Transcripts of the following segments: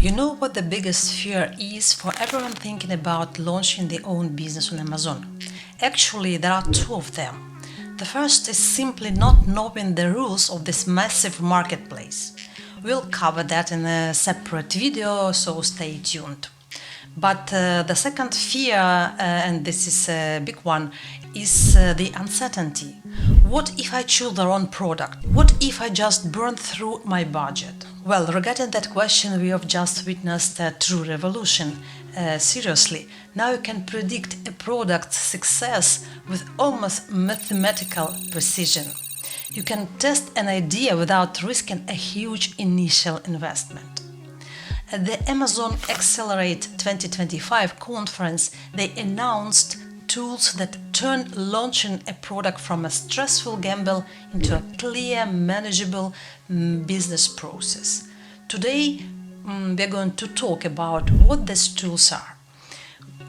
You know what the biggest fear is for everyone thinking about launching their own business on Amazon? Actually, there are two of them. The first is simply not knowing the rules of this massive marketplace. We'll cover that in a separate video, so stay tuned. But the second fear, and this is a big one, is the uncertainty. What if I choose the wrong product? What if I just burn through my budget? Well, regarding that question, we have just witnessed a true revolution. Seriously, now you can predict a product's success with almost mathematical precision. You can test an idea without risking a huge initial investment. At the Amazon Accelerate 2025 conference, they announced tools that turn launching a product from a stressful gamble into a clear, manageable business process. Today, we're going to talk about what these tools are.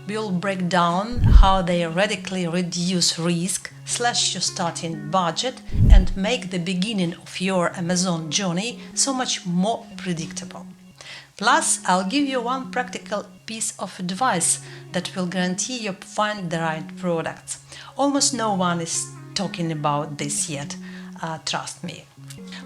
We'll break down how they radically reduce risk, slash your starting budget, and make the beginning of your Amazon journey so much more predictable. Plus, I'll give you one practical piece of advice that will guarantee you find the right products. Almost no one is talking about this yet, trust me.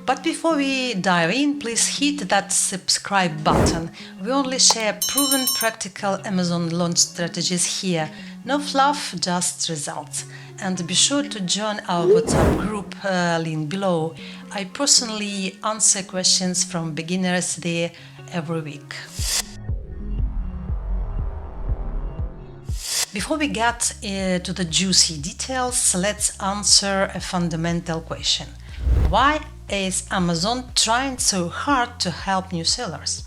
But before we dive in, please hit that subscribe button. We only share proven practical Amazon launch strategies here. No fluff, just results. And be sure to join our WhatsApp group, link below. I personally answer questions from beginners there every week. Before we get to the juicy details, let's answer a fundamental question. Why is Amazon trying so hard to help new sellers?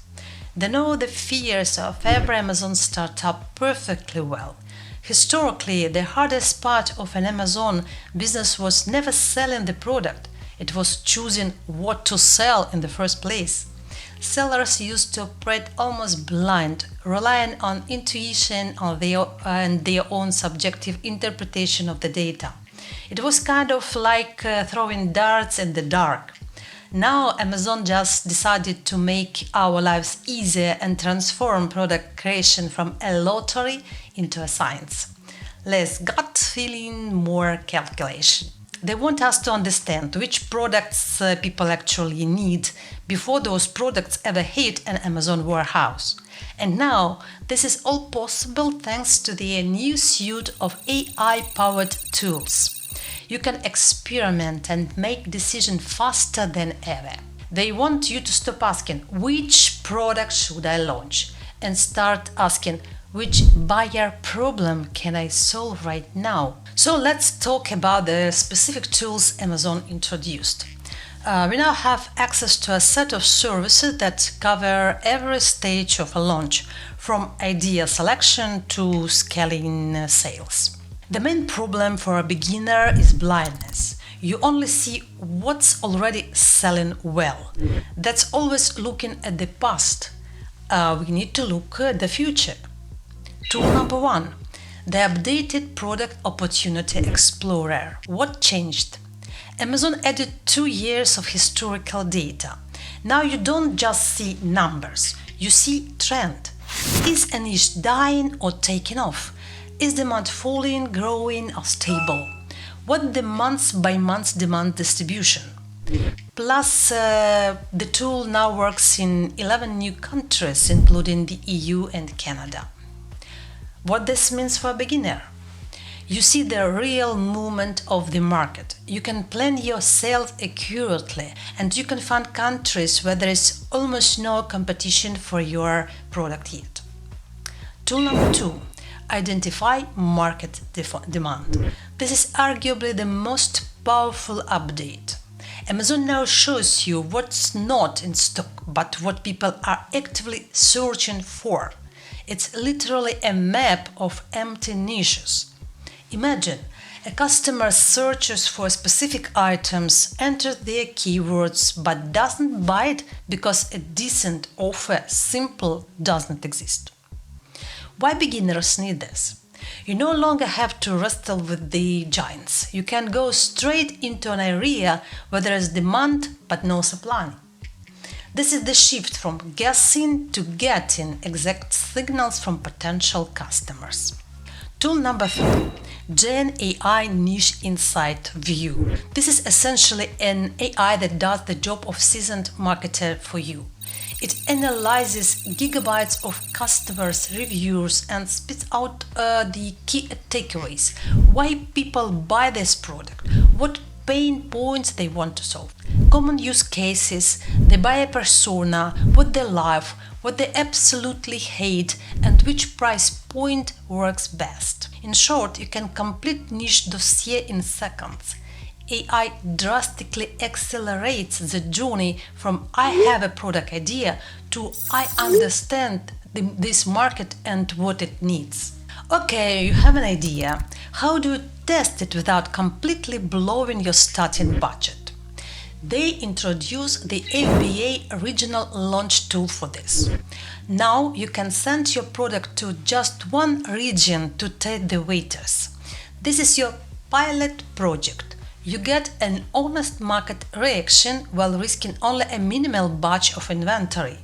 They know the fears of every Amazon startup perfectly well. Historically, the hardest part of an Amazon business was never selling the product. It was choosing what to sell in the first place. Sellers used to operate almost blind, relying on intuition and their own subjective interpretation of the data. It was kind of like throwing darts in the dark. Now Amazon just decided to make our lives easier and transform product creation from a lottery into a science. Less gut feeling, more calculation. They want us to understand which products people actually need before those products ever hit an Amazon warehouse. And now, this is all possible thanks to their new suite of AI-powered tools. You can experiment and make decisions faster than ever. They want you to stop asking, which product should I launch? And start asking, which buyer problem can I solve right now? So let's talk about the specific tools Amazon introduced. We now have access to a set of services that cover every stage of a launch, from idea selection to scaling sales. The main problem for a beginner is blindness. You only see what's already selling well. That's always looking at the past. We need to look at the future. Tool number 1. The updated Product Opportunity Explorer. What changed? Amazon added 2 years of historical data. Now you don't just see numbers, you see trend. Is a niche dying or taking off? Is demand falling, growing, or stable? What the month-by-month demand distribution? Plus, the tool now works in 11 new countries, including the EU and Canada. What this means for a beginner? You see the real movement of the market. You can plan your sales accurately, and you can find countries where there is almost no competition for your product yet. Tool number 2. Identify market demand. This is arguably the most powerful update. Amazon now shows you what's not in stock, but what people are actively searching for. It's literally a map of empty niches. Imagine a customer searches for specific items, enters their keywords, but doesn't buy it because a decent offer simply doesn't exist. Why beginners need this? You no longer have to wrestle with the giants. You can go straight into an area where there is demand but no supply. This is the shift from guessing to getting exact signals from potential customers. Tool number 3, Gen AI Niche Insight View. This is essentially an AI that does the job of seasoned marketer for you. It analyzes gigabytes of customers' reviews and spits out the key takeaways, why people buy this product, what pain points they want to solve, common use cases, the buyer persona, what they love, what they absolutely hate, and which price point works best. In short, you can complete niche dossier in seconds. AI drastically accelerates the journey from I have a product idea to I understand this market and what it needs. Okay, you have an idea. How do you test it without completely blowing your starting budget? They introduce the FBA Regional Launch tool for this. Now you can send your product to just one region to test the waters. This is your pilot project. You get an honest market reaction while risking only a minimal batch of inventory.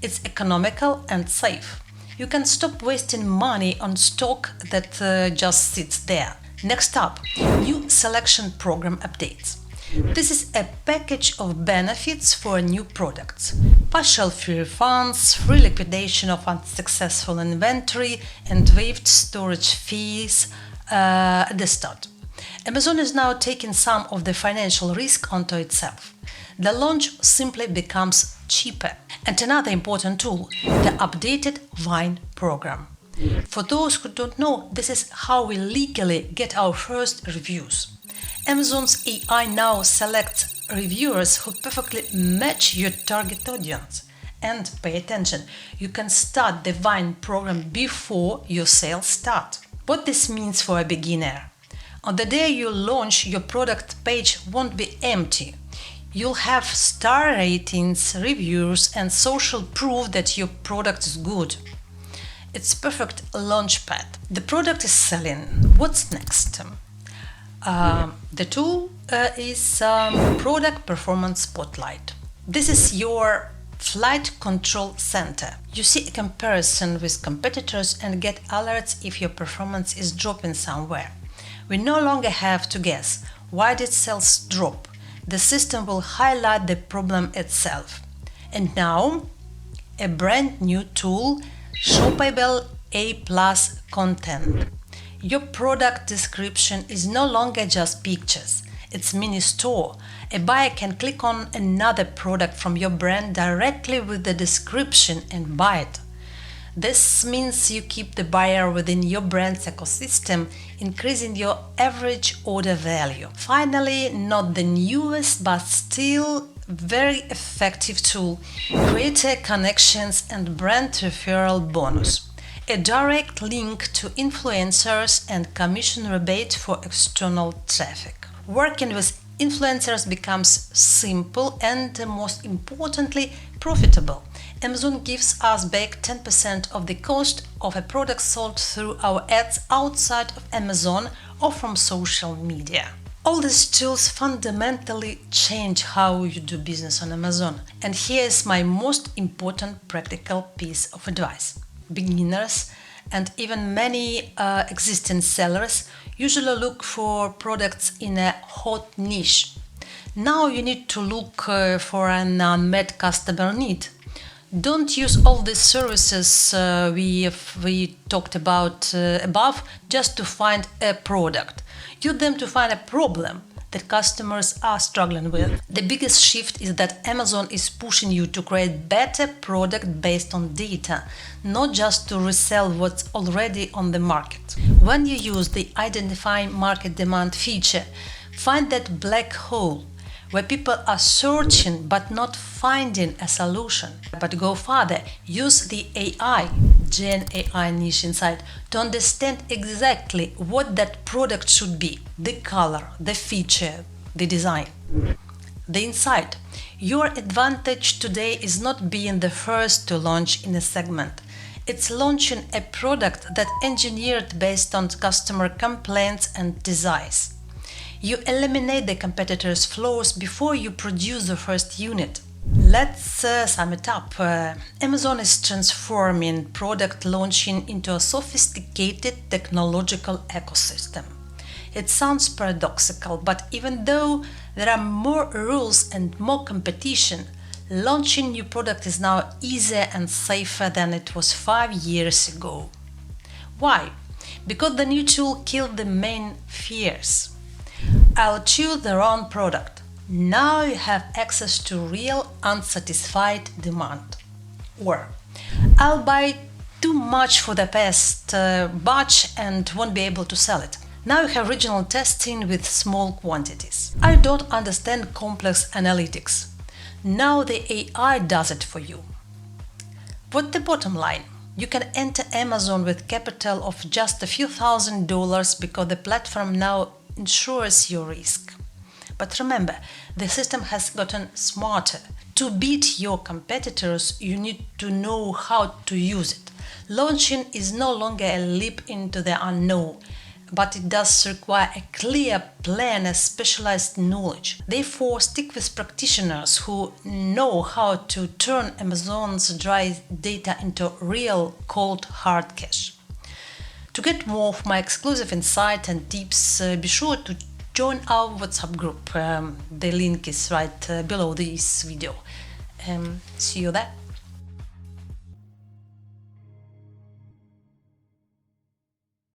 It's economical and safe. You can stop wasting money on stock that just sits there. Next up, new selection program updates. This is a package of benefits for new products. Partial free refunds, free liquidation of unsuccessful inventory, and waived storage fees at the start. Amazon is now taking some of the financial risk onto itself. The launch simply becomes cheaper. And another important tool, the updated Vine program. For those who don't know, this is how we legally get our first reviews. Amazon's AI now selects reviewers who perfectly match your target audience. And pay attention, you can start the Vine program before your sales start. What this means for a beginner? On the day you launch, your product page won't be empty. You'll have star ratings, reviews, and social proof that your product is good. It's perfect launchpad. The product is selling. What's next? The tool is Product Performance Spotlight. This is your flight control center. You see a comparison with competitors and get alerts if your performance is dropping somewhere. We no longer have to guess why did sales drop. The system will highlight the problem itself. And now, a brand new tool, Shoppable A+ content. Your product description is no longer just pictures. It's mini store. A buyer can click on another product from your brand directly with the description and buy it. This means you keep the buyer within your brand's ecosystem, increasing your average order value. Finally, not the newest but still very effective tool, Creator Connections and Brand Referral Bonus. A direct link to influencers and commission rebate for external traffic. Working with influencers becomes simple and, most importantly, profitable. Amazon gives us back 10% of the cost of a product sold through our ads outside of Amazon or from social media. All these tools fundamentally change how you do business on Amazon. And here is my most important practical piece of advice. Beginners and even many existing sellers usually look for products in a hot niche. Now you need to look for an unmet customer need. Don't use all the services we talked about above just to find a product. Use them to find a problem that customers are struggling with. The biggest shift is that Amazon is pushing you to create better product based on data, not just to resell what's already on the market. When you use the Identify Market Demand feature, find that black hole where people are searching but not finding a solution. But go further, use the AI, Gen AI Niche Insight, to understand exactly what that product should be, the color, the feature, the design. The insight. Your advantage today is not being the first to launch in a segment. It's launching a product that engineered based on customer complaints and desires. You eliminate the competitors' flaws before you produce the first unit. Let's sum it up. Amazon is transforming product launching into a sophisticated technological ecosystem. It sounds paradoxical, but even though there are more rules and more competition, launching new product is now easier and safer than it was 5 years ago. Why? Because the new tool killed the main fears. I'll choose the wrong product. Now you have access to real unsatisfied demand. Or I'll buy too much for the past batch and won't be able to sell it. Now you have regional testing with small quantities. I don't understand complex analytics. Now the AI does it for you. What's the bottom line? You can enter Amazon with capital of just a few $1,000s because the platform now insures your risk. But remember, the system has gotten smarter. To beat your competitors, you need to know how to use it. Launching is no longer a leap into the unknown, but it does require a clear plan and specialized knowledge. Therefore, stick with practitioners who know how to turn Amazon's dry data into real cold hard cash. To get more of my exclusive insight and tips, be sure to join our WhatsApp group. The link is right below this video. See you there.